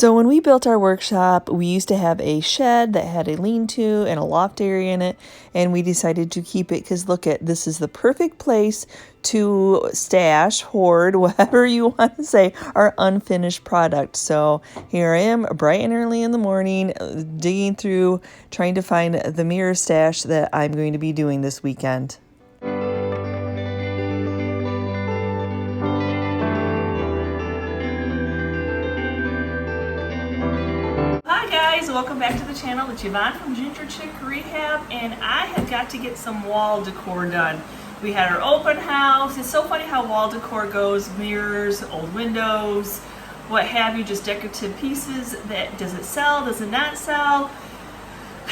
So when we built our workshop, we used to have a shed that had a lean-to and a loft area in it, and we decided to keep it because look at this is the perfect place to stash, hoard, whatever you want to say, our unfinished product. So here I am, bright and early in the morning, digging through, trying to find the mirror stash that I'm going to be doing this weekend. Hi guys, welcome back to the channel. It's Yvonne from Ginger Chick Rehab, and I have got to get some wall decor done. We had our open house. It's so funny how wall decor goes, mirrors, old windows, what have you, just decorative pieces. That does it sell, does it not sell?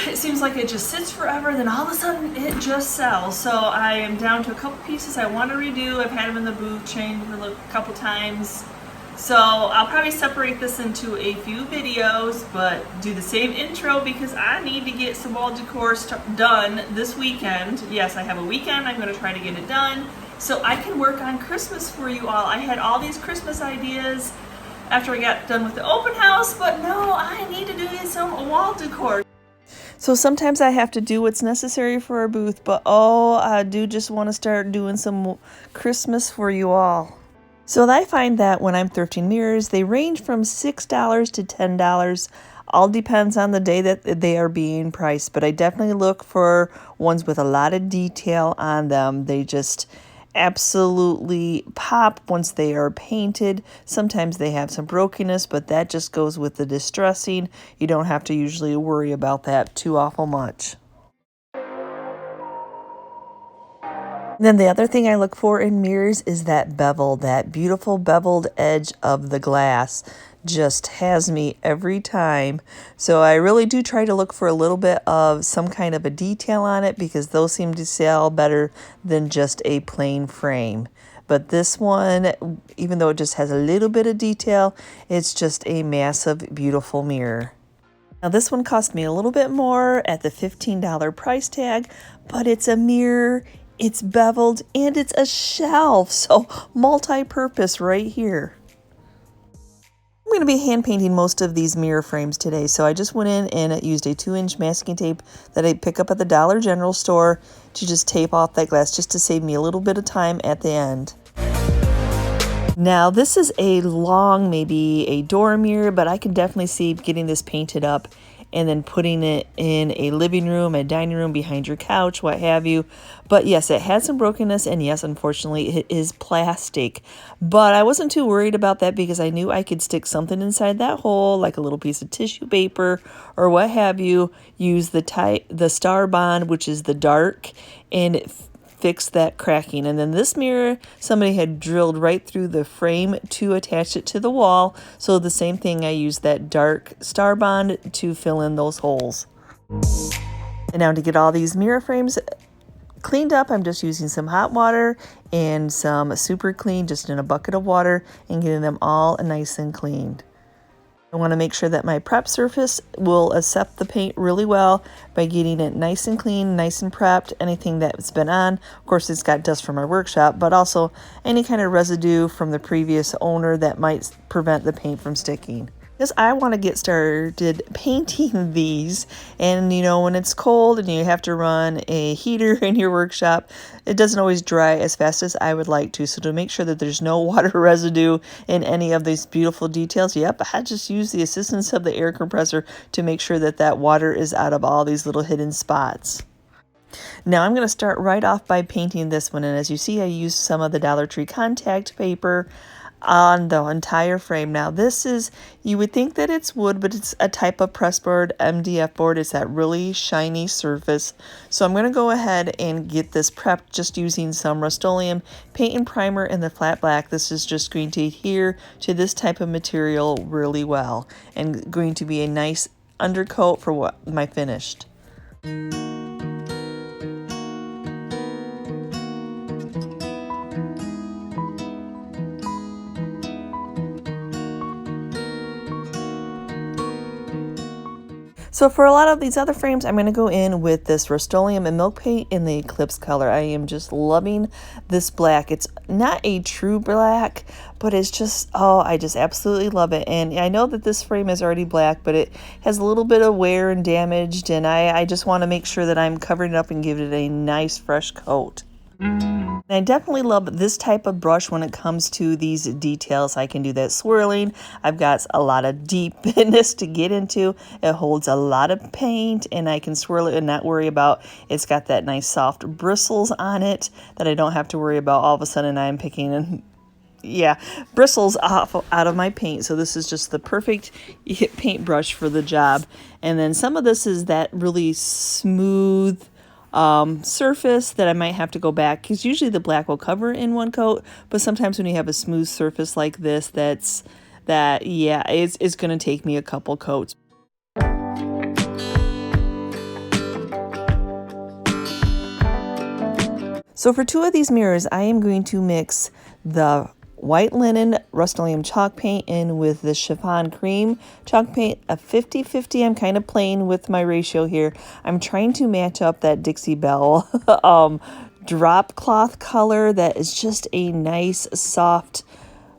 It seems like it just sits forever, then all of a sudden it just sells. So I am down to a couple pieces I want to redo. I've had them in the booth, changed them a couple times. So I'll probably separate this into a few videos, but do the same intro because I need to get some wall decor done this weekend. Yes, I have a weekend. I'm going to try to get it done so I can work on Christmas for you all. I had all these Christmas ideas after I got done with the open house, but no, I need to do some wall decor. So sometimes I have to do what's necessary for our booth, but oh, I do just want to start doing some Christmas for you all. So I find that when I'm thrifting mirrors, they range from $6 to $10. All depends on the day that they are being priced, but I definitely look for ones with a lot of detail on them. They just absolutely pop once they are painted. Sometimes they have some brokenness, but that just goes with the distressing. You don't have to usually worry about that too awful much. Then the other thing I look for in mirrors is that bevel, that beautiful beveled edge of the glass just has me every time. So I really do try to look for a little bit of some kind of a detail on it because those seem to sell better than just a plain frame. But this one, even though it just has a little bit of detail, it's just a massive, beautiful mirror. Now this one cost me a little bit more at the $15 price tag, but it's a mirror. It's beveled and it's a shelf, so multi-purpose right here. I'm going to be hand painting most of these mirror frames today, so I just went in and used a 2-inch masking tape that I pick up at the Dollar General store to just tape off that glass just to save me a little bit of time at the end. Now this is a long, maybe a door mirror, but I can definitely see getting this painted up and then putting it in a living room, a dining room, behind your couch, what have you. But yes, it had some brokenness, and yes, unfortunately, it is plastic. But I wasn't too worried about that because I knew I could stick something inside that hole, like a little piece of tissue paper or what have you. Use the Star Bond, which is the dark, and fix that cracking. And then this mirror, somebody had drilled right through the frame to attach it to the wall. So the same thing, I used that dark Star Bond to fill in those holes. And now to get all these mirror frames cleaned up, I'm just using some hot water and some Superclean just in a bucket of water and getting them all nice and cleaned. I want to make sure that my prep surface will accept the paint really well by getting it nice and clean, nice and prepped, anything that's been on. Of course, it's got dust from our workshop, but also any kind of residue from the previous owner that might prevent the paint from sticking. Because I want to get started painting these, and you know, when it's cold and you have to run a heater in your workshop, it doesn't always dry as fast as I would like to. So to make sure that there's no water residue in any of these beautiful details, yep, I just use the assistance of the air compressor to make sure that that water is out of all these little hidden spots. Now I'm going to start right off by painting this one, and as you see, I used some of the Dollar Tree contact paper on the entire frame. Now this is, you would think that it's wood, but it's a type of press board, MDF board. It's that really shiny surface. So I'm going to go ahead and get this prepped just using some Rust-Oleum paint and primer in the flat black. This is just going to adhere to this type of material really well and going to be a nice undercoat for what my finished. So for a lot of these other frames, I'm going to go in with this Rust-Oleum and milk paint in the Eclipse color. I am just loving this black. It's not a true black, but it's just, oh, I just absolutely love it. And I know that this frame is already black, but it has a little bit of wear and damaged, and I just want to make sure that I'm covering it up and give it a nice fresh coat. And I definitely love this type of brush when it comes to these details. I can do that swirling. I've got a lot of deepness to get into. It holds a lot of paint, and I can swirl it and not worry about it's got that nice soft bristles on it that I don't have to worry about all of a sudden I'm picking bristles off out of my paint. So this is just the perfect paintbrush for the job. And then some of this is that really smooth surface that I might have to go back, because usually the black will cover in one coat, but sometimes when you have a smooth surface like this, it's going to take me a couple coats. So for 2 of these mirrors, I am going to mix the white linen Rust-Oleum chalk paint in with the Chiffon cream chalk paint, a 50-50. I'm kind of playing with my ratio here. I'm trying to match up that Dixie Belle drop cloth color that is just a nice soft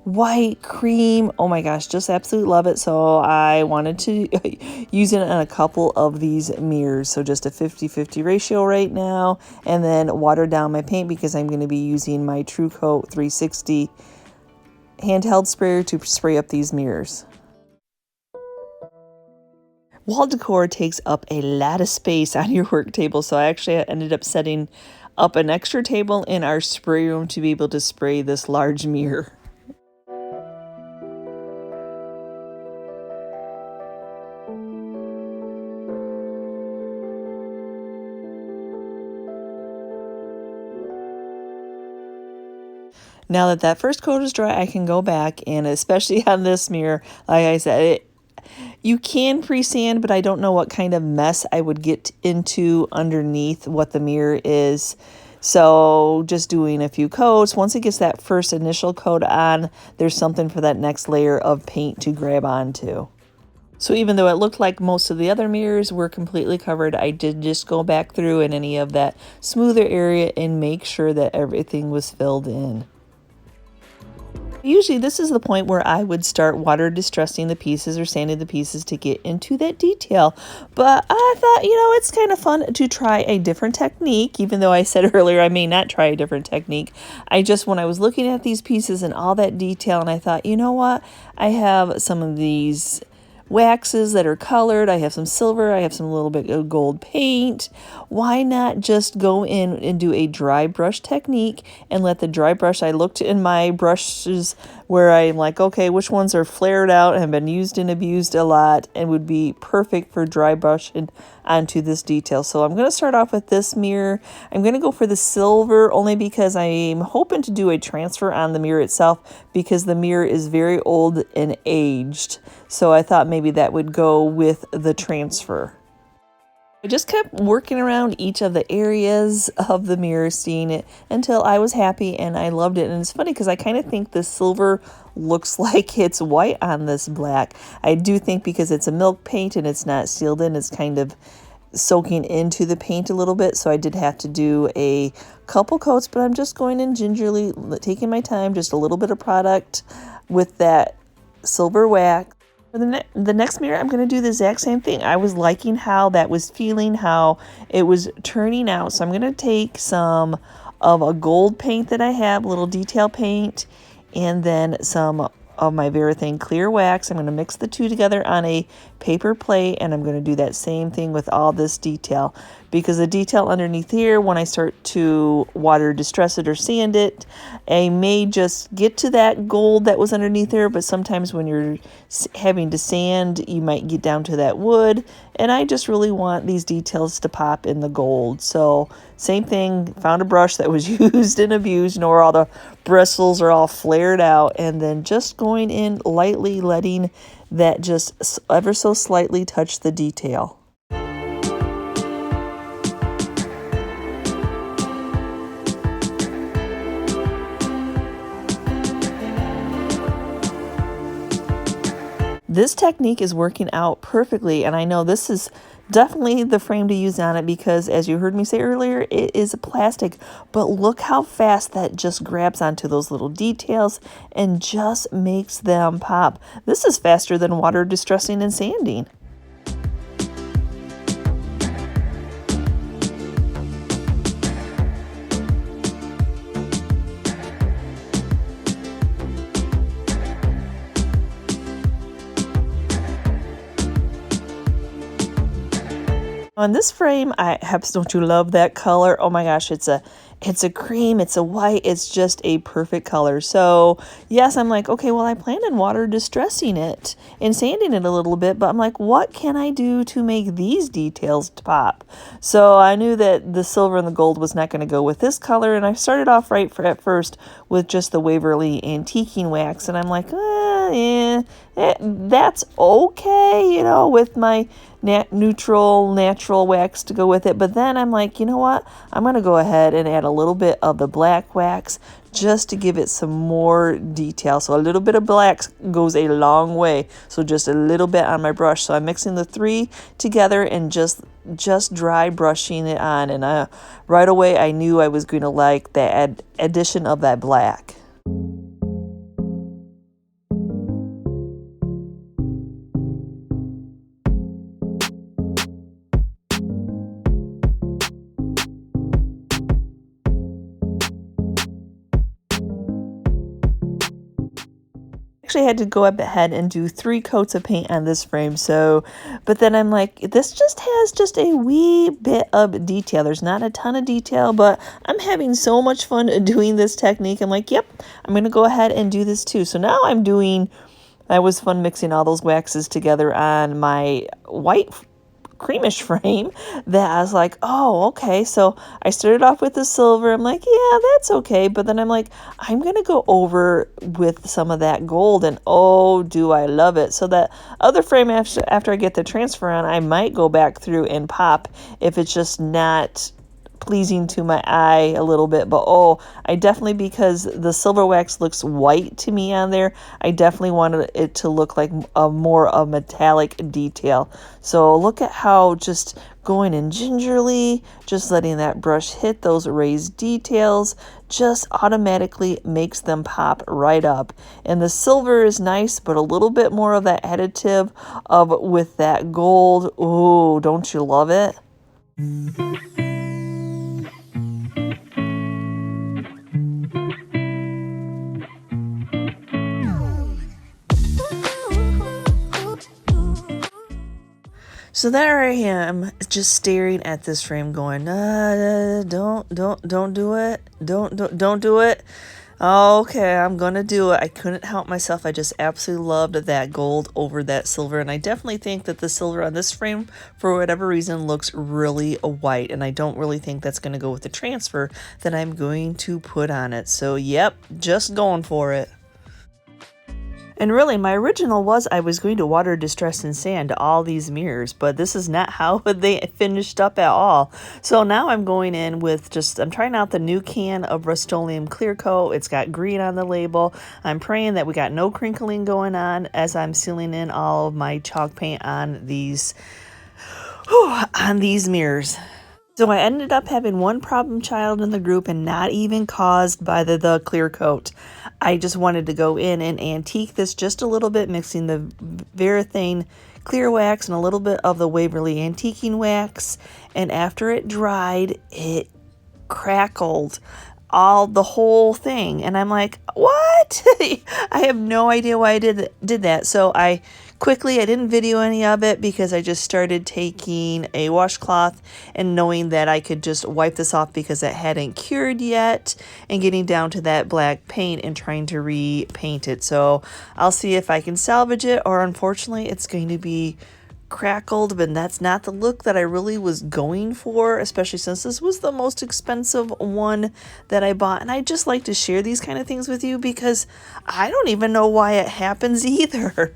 white cream. Oh my gosh, just absolutely love it. So I wanted to use it on a couple of these mirrors. So just a 50-50 ratio right now, and then water down my paint because I'm going to be using my True Coat 360 handheld sprayer to spray up these mirrors. Wall decor takes up a lot of space on your work table, so I actually ended up setting up an extra table in our spray room to be able to spray this large mirror. Now that first coat is dry, I can go back, and especially on this mirror, like I said, you can pre-sand, but I don't know what kind of mess I would get into underneath what the mirror is. So just doing a few coats. Once it gets that first initial coat on, there's something for that next layer of paint to grab onto. So even though it looked like most of the other mirrors were completely covered, I did just go back through in any of that smoother area and make sure that everything was filled in. Usually this is the point where I would start water distressing the pieces or sanding the pieces to get into that detail. But I thought, it's kind of fun to try a different technique, even though I said earlier I may not try a different technique. When I was looking at these pieces and all that detail, and I thought, you know what? I have some of these waxes that are colored. I have some silver. I have some little bit of gold paint. Why not just go in and do a dry brush technique and let the dry brush, I looked in my brushes where I'm like, okay, which ones are flared out and have been used and abused a lot and would be perfect for dry brushing onto this detail. So I'm going to start off with this mirror. I'm going to go for the silver only because I'm hoping to do a transfer on the mirror itself, because the mirror is very old and aged. So I thought maybe that would go with the transfer. I just kept working around each of the areas of the mirror, seeing it until I was happy and I loved it. And it's funny because I kind of think the silver looks like it's white on this black. I do think because it's a milk paint and it's not sealed in, it's kind of soaking into the paint a little bit. So I did have to do a couple coats, but I'm just going in gingerly, taking my time, just a little bit of product with that silver wax. For the next mirror, I'm going to do the exact same thing. I was liking how that was feeling, how it was turning out. So I'm going to take some of a gold paint that I have, a little detail paint, and then some of my Varathane clear wax. I'm going to mix the two together on a paper plate, and I'm going to do that same thing with all this detail, because the detail underneath here, when I start to water distress it or sand it, I may just get to that gold that was underneath there, but sometimes when you're having to sand, you might get down to that wood, and I just really want these details to pop in the gold. So same thing, found a brush that was used and abused, where all the bristles are all flared out, and then just going in lightly, letting that just ever so slightly touch the detail. This technique is working out perfectly, and I know this is Definitely the frame to use on it because, as you heard me say earlier, it is plastic. But look how fast that just grabs onto those little details and just makes them pop. This is faster than water distressing and sanding. On this frame, don't you love that color? Oh my gosh, it's a cream, it's a white, it's just a perfect color. So yes, I'm like, okay, well, I planned on water distressing it and sanding it a little bit, but I'm like, what can I do to make these details pop? So I knew that the silver and the gold was not going to go with this color, and I started off at first with just the Waverly antiquing wax, and I'm like, that's okay, you know, with my neutral natural wax to go with it. But then I'm like, you know what, I'm going to go ahead and add a little bit of the black wax just to give it some more detail. So a little bit of black goes a long way. So just a little bit on my brush. So I'm mixing the three together and just dry brushing it on, and right away I knew I was going to like the addition of that black. Actually had to go up ahead and do 3 coats of paint on this frame, so but then I'm like, this just has just a wee bit of detail. There's not a ton of detail, but I'm having so much fun doing this technique. I'm like, yep, I'm gonna go ahead and do this too. So now that was fun mixing all those waxes together on my white creamish frame, that I was like, oh, okay. So I started off with the silver. I'm like, yeah, that's okay. But then I'm like, I'm going to go over with some of that gold, and oh, do I love it. So that other frame, after I get the transfer on, I might go back through and pop if it's just not pleasing to my eye a little bit. But oh, I definitely, because the silver wax looks white to me on there, I definitely wanted it to look like a more of metallic detail. So look at how just going in gingerly, just letting that brush hit those raised details just automatically makes them pop right up. And the silver is nice, but a little bit more of that additive with that gold. Ooh, don't you love it? So there I am, just staring at this frame going, don't do it. Don't do it. Okay, I'm gonna do it. I couldn't help myself. I just absolutely loved that gold over that silver. And I definitely think that the silver on this frame, for whatever reason, looks really white. And I don't really think that's gonna go with the transfer that I'm going to put on it. So yep, just going for it. And really, my original was I was going to water distress and sand all these mirrors, but this is not how they finished up at all. So now I'm going in with I'm trying out the new can of Rust-Oleum clear coat. It's got green on the label. I'm praying that we got no crinkling going on as I'm sealing in all of my chalk paint on these mirrors. So I ended up having one problem child in the group, and not even caused by the clear coat. I just wanted to go in and antique this just a little bit, mixing the Varathane clear wax and a little bit of the Waverly antiquing wax. And after it dried, it crackled the whole thing. And I'm like, what? I have no idea why I did that. So I didn't video any of it because I just started taking a washcloth and knowing that I could just wipe this off because it hadn't cured yet, and getting down to that black paint and trying to repaint it. So I'll see if I can salvage it, or unfortunately it's going to be crackled, but that's not the look that I really was going for, especially since this was the most expensive one that I bought. And I just like to share these kind of things with you because I don't even know why it happens either.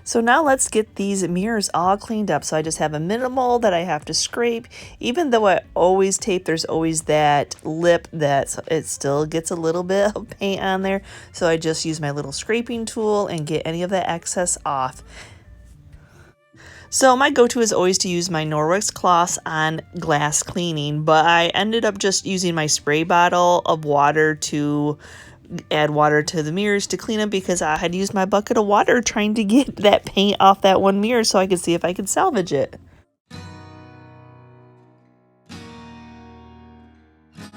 So now let's get these mirrors all cleaned up. So I just have a minimal that I have to scrape. Even though I always tape, there's always that lip that it still gets a little bit of paint on there. So I just use my little scraping tool and get any of that excess off. So my go-to is always to use my Norwex cloths on glass cleaning, but I ended up just using my spray bottle of water to add water to the mirrors to clean them because I had used my bucket of water trying to get that paint off that one mirror so I could see if I could salvage it.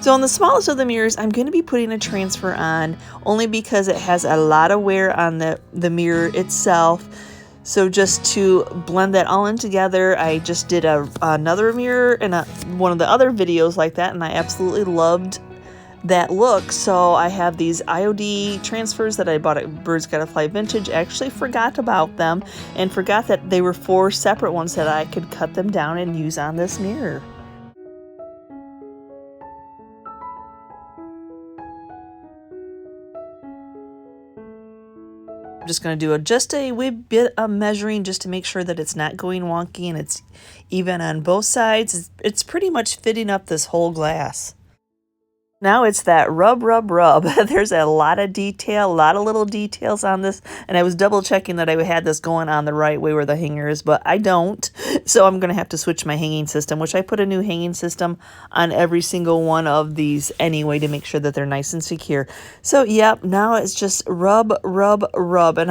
So on the smallest of the mirrors, I'm going to be putting a transfer on only because it has a lot of wear on the mirror itself. So just to blend that all in together, I just did another mirror and one of the other videos like that, and I absolutely loved that look. So I have these IOD transfers that I bought at Birds Gotta Fly Vintage. Actually forgot about them and forgot that they were 4 separate ones that I could cut them down and use on this mirror. I'm just going to do just a wee bit of measuring just to make sure that it's not going wonky and it's even on both sides. It's pretty much fitting up this whole glass. Now it's that rub, rub, rub. There's a lot of detail, a lot of little details on this, and I was double checking that I had this going on the right way where the hanger is, but I don't. So I'm going to have to switch my hanging system, which I put a new hanging system on every single one of these anyway to make sure that they're nice and secure. So yep, now it's just rub, rub, rub. And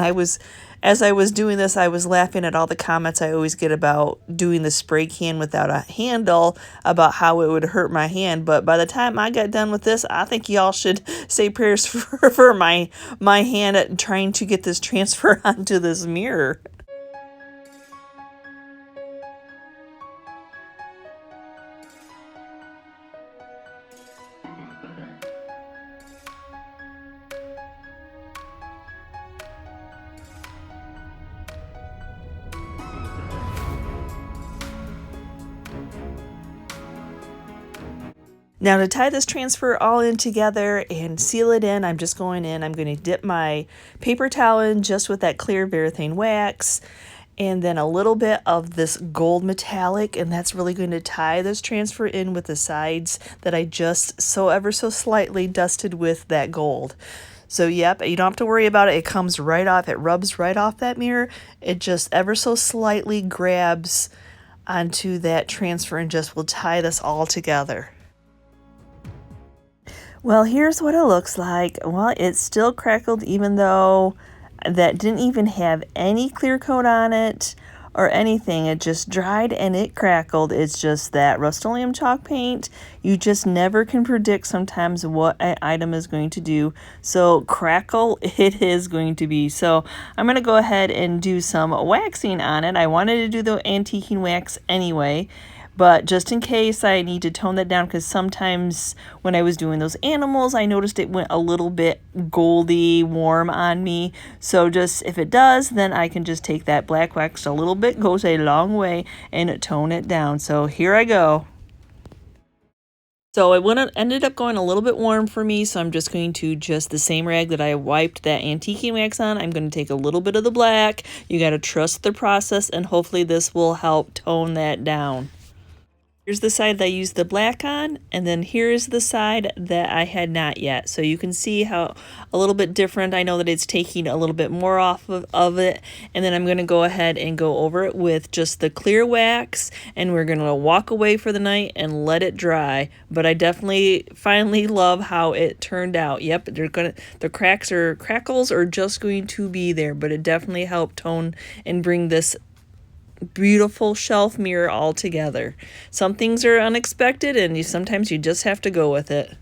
as I was doing this, I was laughing at all the comments I always get about doing the spray can without a handle, about how it would hurt my hand. But by the time I got done with this, I think y'all should say prayers for my hand trying to get this transfer onto this mirror. Now to tie this transfer all in together and seal it in, I'm just going in, I'm going to dip my paper towel in just with that clear Varathane wax and then a little bit of this gold metallic, and that's really going to tie this transfer in with the sides that I just ever so slightly dusted with that gold. So yep, you don't have to worry about it. It comes right off. It rubs right off that mirror. It just ever so slightly grabs onto that transfer and just will tie this all together. Well, here's what it looks like. Well, it's still crackled even though that didn't even have any clear coat on it or anything. It just dried and it crackled. It's just that Rust-Oleum chalk paint. You just never can predict sometimes what an item is going to do. So crackle it is going to be. So I'm going to go ahead and do some waxing on it. I wanted to do the antiquing wax anyway, but just in case I need to tone that down because sometimes when I was doing those animals, I noticed it went a little bit goldy warm on me. So just if it does, then I can just take that black wax a little bit, goes a long way, and tone it down. So here I go. So it ended up going a little bit warm for me, so I'm just going to the same rag that I wiped that antiquing wax on, I'm going to take a little bit of the black. You got to trust the process, and hopefully this will help tone that down. Here's the side that I used the black on, and then here's the side that I had not yet. So you can see how a little bit different. I know that it's taking a little bit more off of it, and then I'm going to go ahead and go over it with just the clear wax, and we're going to walk away for the night and let it dry. But I definitely finally love how it turned out. Yep, the cracks or crackles are just going to be there, but it definitely helped tone and bring this beautiful shelf mirror all together. Some things are unexpected and sometimes you just have to go with it.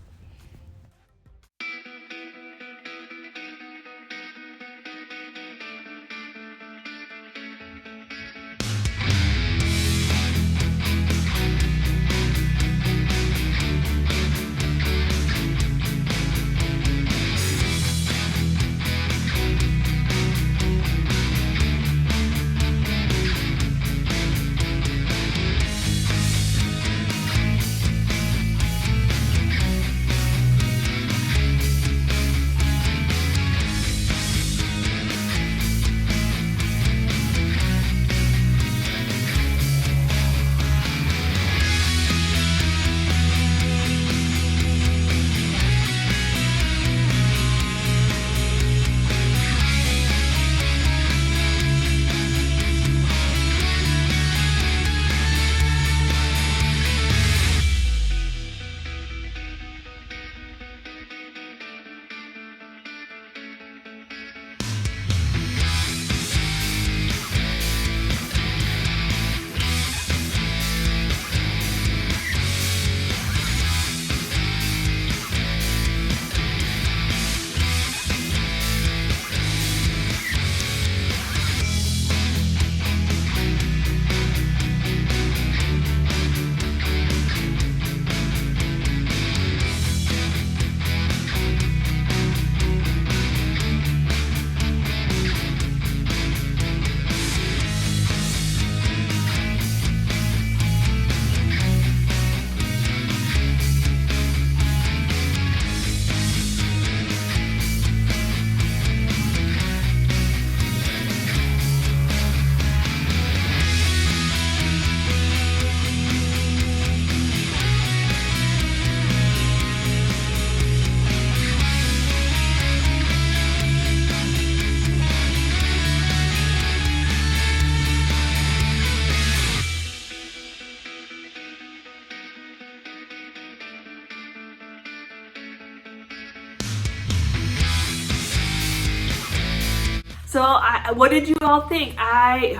So what did you all think? My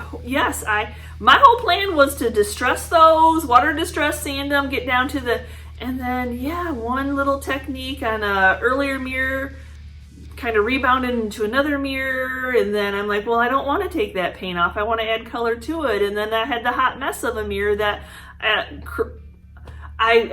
whole plan was to distress those, water distress, sand them, get down to the, and then one little technique on a earlier mirror kind of rebounded into another mirror, and then I'm like, well, I don't want to take that paint off. I want to add color to it. And then I had the hot mess of a mirror that I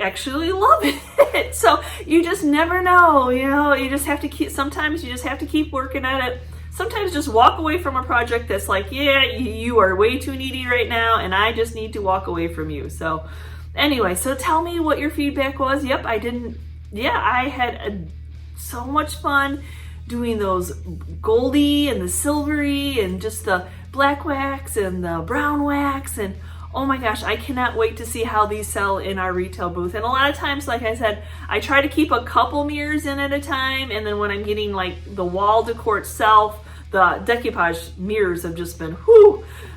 actually love it. So you just never know, you just have to sometimes you just have to keep working at it. Sometimes just walk away from a project that's like, you are way too needy right now, and I just need to walk away from you. So anyway, so tell me what your feedback was. I had so much fun doing those goldy and the silvery and just the black wax and the brown wax, and oh my gosh, I cannot wait to see how these sell in our retail booth. And a lot of times, like I said, I try to keep a couple mirrors in at a time, and then when I'm getting like the wall decor itself, the decoupage mirrors have just been,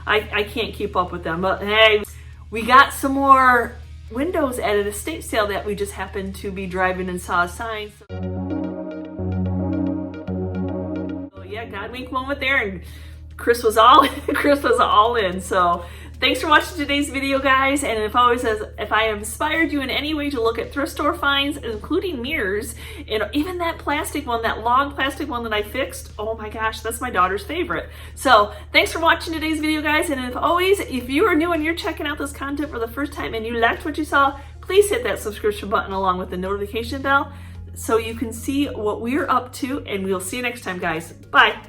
I can't keep up with them. But hey, we got some more windows at an estate sale that we just happened to be driving and saw a sign. God wink moment there, and Chris was all in. So thanks for watching today's video, guys. And if I inspired you in any way to look at thrift store finds, including mirrors, and even that plastic one, that long plastic one that I fixed, oh my gosh, that's my daughter's favorite. So thanks for watching today's video, guys. And if you are new and you're checking out this content for the first time and you liked what you saw, please hit that subscription button along with the notification bell so you can see what we're up to, and we'll see you next time, guys. Bye.